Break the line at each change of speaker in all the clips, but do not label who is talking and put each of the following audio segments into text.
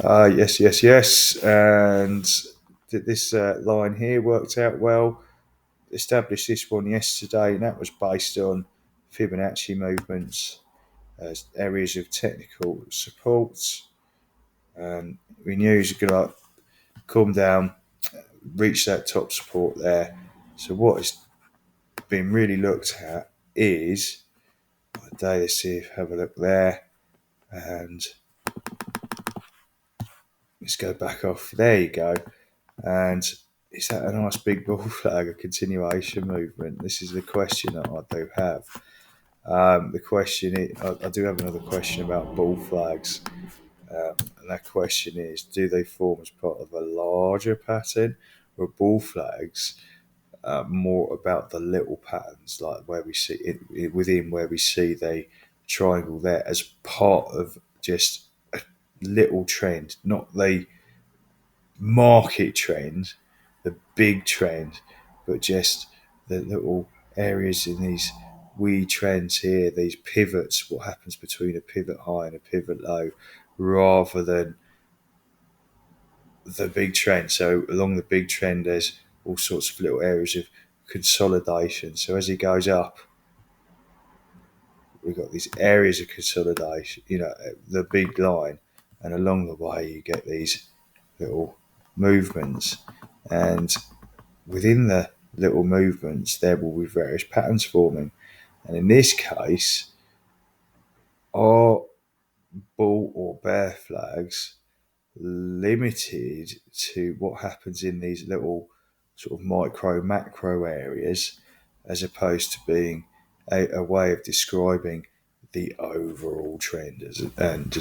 Yes. And this line here worked out well. Established this one yesterday, and that was based on Fibonacci movements as areas of technical support. We knew he was going to come down, reach that top support there. So what has been really looked at is day. Let's see, have a look there, and let's go back off. There you go. And is that a nice big bull flag, a continuation movement? This is the question that I do have. The question is, I do have another question about bull flags. And that question is, do they form as part of a larger pattern, or bull flags more about the little patterns, like where we see it within where we see the triangle there as part of just a little trend, not the market trend, the big trend, but just the little areas in these wee trends here, these pivots, what happens between a pivot high and a pivot low, rather than the big trend. So along the big trend, there's all sorts of little areas of consolidation. So as it goes up, we've got these areas of consolidation, the big line, and along the way you get these little movements. And within the little movements, there will be various patterns forming. And in this case, are bull or bear flags limited to what happens in these little sort of micro macro areas, as opposed to being a way of describing the overall trend and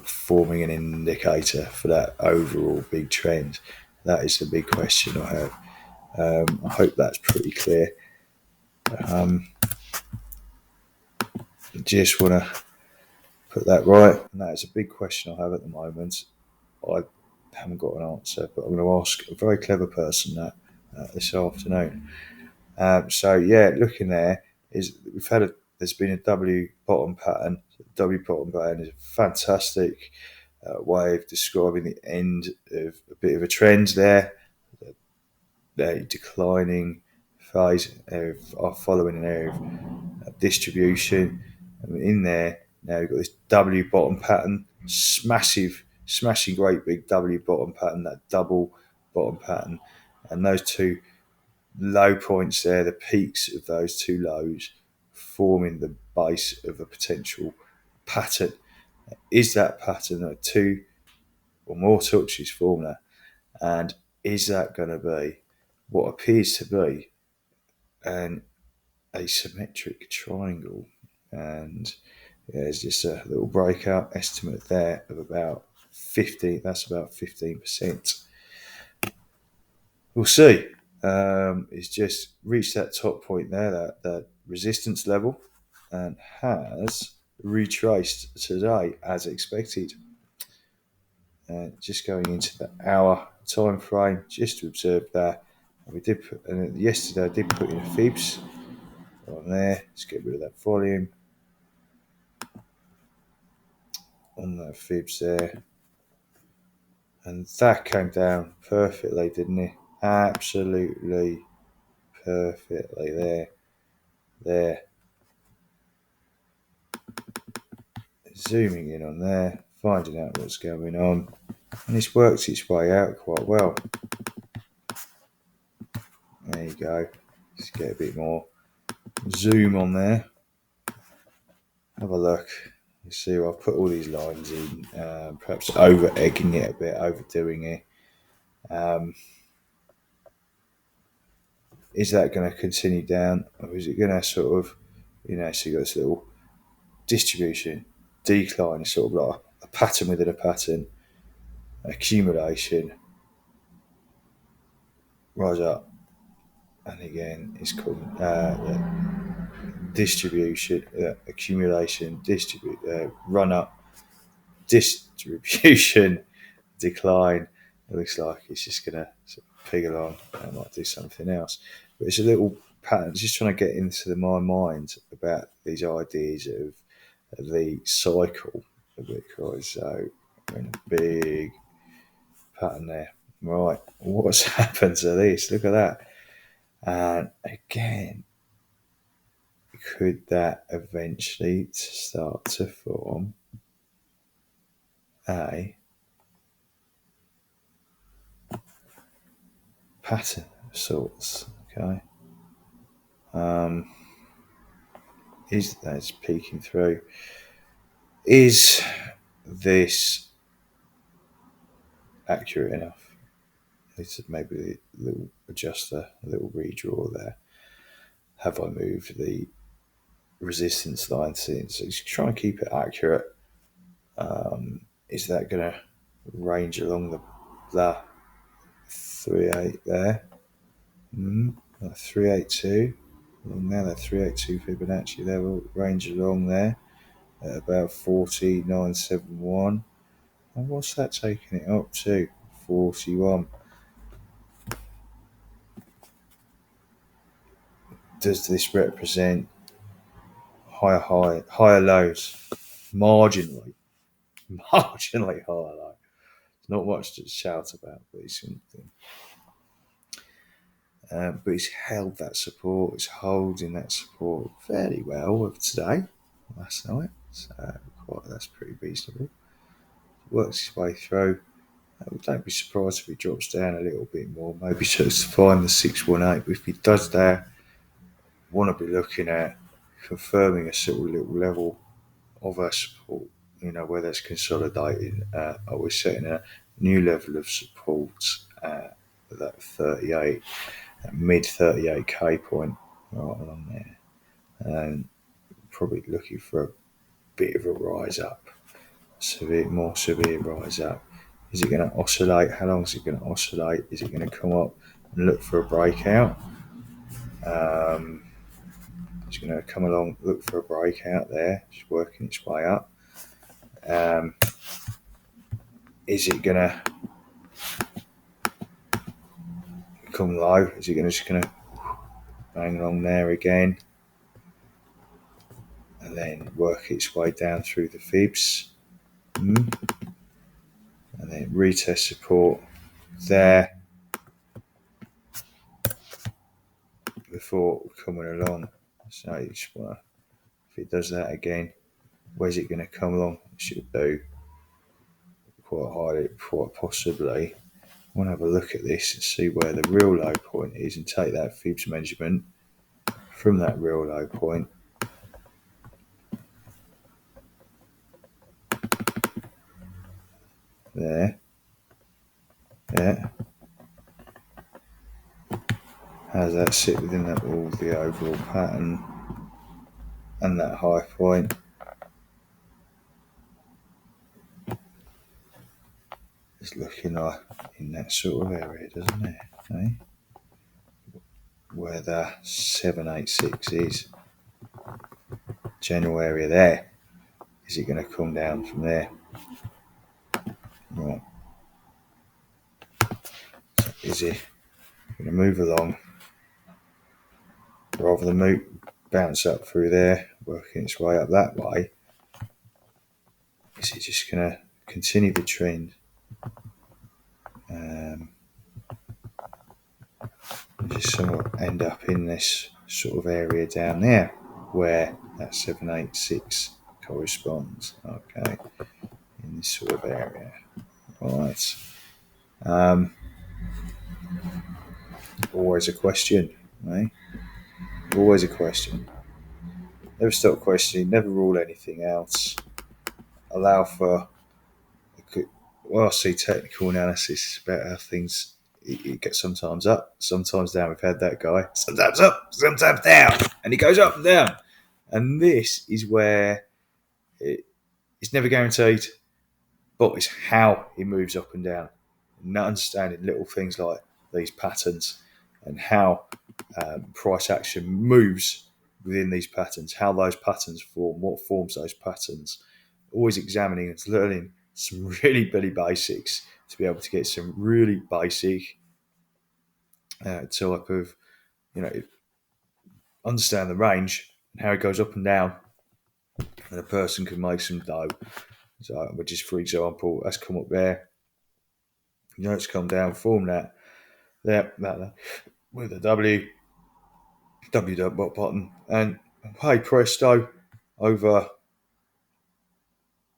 forming an indicator for that overall big trend? That is the big question I have. I hope that's pretty clear. Just want to put that right. And that is a big question I have at the moment. I haven't got an answer, but I'm going to ask a very clever person that this afternoon. So yeah, looking there is there's been a W bottom pattern. W bottom pattern is a fantastic way of describing the end of a bit of a trend there. The declining phase of following an area of distribution. And in there now you've got this W bottom pattern, smashing great big W bottom pattern, that double bottom pattern, and those two low points there, the peaks of those two lows, forming the base of a potential pattern. Is that pattern a two or more touches formula? And is that going to be what appears to be an asymmetric triangle? And there's just a little breakout estimate there of about 50. That's about 15%. We'll see. It's just reached that top point there, that resistance level, and has retraced today as expected. Just going into the hour time frame, just to observe that. We did put, yesterday I did put in a fibs on there. Let's get rid of that volume on that fibs there, and that came down perfectly, didn't it? Absolutely perfectly there. Zooming in on there, finding out what's going on, and it's worked its way out quite well. There you go. Let's get a bit more zoom on there. Have a look. You see, I've put all these lines in, perhaps over egging it a bit, overdoing it. Is that going to continue down, or is it going to sort of, so you got this little distribution, decline, sort of like a pattern within a pattern, accumulation, rise up, and again it's called distribution, accumulation, run up, distribution, decline. It looks like it's just going to sort of pig along. I might do something else, but it's a little pattern. Just trying to get into my mind about these ideas of the cycle of Bitcoin. So we're in a big pattern there. Right, what's happened to this? Look at that. And again, could that eventually start to form a pattern of sorts? Okay. Is that's peeking through? Is this accurate enough? Maybe a little adjuster, a little redraw there. Have I moved the resistance line since? So just try and keep it accurate. Is that going to range along the 3.8 there? 382. Now that 382 Fibonacci level range along there at about 4971. And what's that taking it up to? 41. Does this represent higher lows? Marginally higher low. It's not much to shout about, but it's something. But it's held that support. It's holding that support fairly well today, last night. So that's pretty reasonable. Works its way through. Don't be surprised if he drops down a little bit more. Maybe just to find the 618. But if he does that, want to be looking at confirming a sort of little level of our support. Where that's consolidating. We're setting a new level of support at that 38, that mid 38k point right along there, and probably looking for a bit of a rise up, more severe rise up. Is it going to oscillate? How long is it going to oscillate? Is it going to come up and look for a breakout? It's going to come along, look for a breakout there, just working its way up. Is it going to come low? Is it just going to bang along there again and then work its way down through the fibs? And then retest support there before coming along. So you just want to, if it does that again, where's it going to come along? It should do quite high, quite possibly. I want to have a look at this and see where the real low point is and take that fibs measurement from that real low point. There. Yeah. How does that sit within the overall pattern and that high point? It's looking like in that sort of area, doesn't it? Okay? Where the 786 is. General area there. Is it going to come down from there? Right. So is it going to move along rather than bounce up through there, working its way up that way? Is it just going to continue the trend? Just somewhat end up in this sort of area down there where that 786 corresponds. Okay, in this sort of area. Right. Always a question, eh? Always a question. Never stop questioning, never rule anything else. Allow for, I see technical analysis about how things, it gets sometimes up, sometimes down. We've had that guy, sometimes up, sometimes down, and he goes up and down. And this is where it's never guaranteed, but it's how he moves up and down. And understanding little things like these patterns and how price action moves within these patterns, how those patterns form, what forms those patterns. Always examining and learning some really basics to be able to get some really basic type of, understand the range and how it goes up and down, and a person can make some dough So, which is, for example, that's come up there. It's come down, form that with a W dot button, and hey presto, over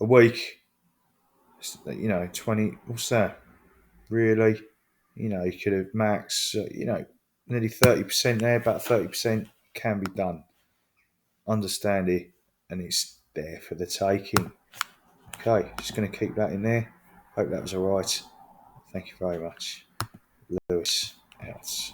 a week, 20. What's that? Really? You could have max, nearly 30% there, about 30% can be done. Understand it, and it's there for the taking. Okay, just going to keep that in there. Hope that was all right. Thank you very much. Lewis out.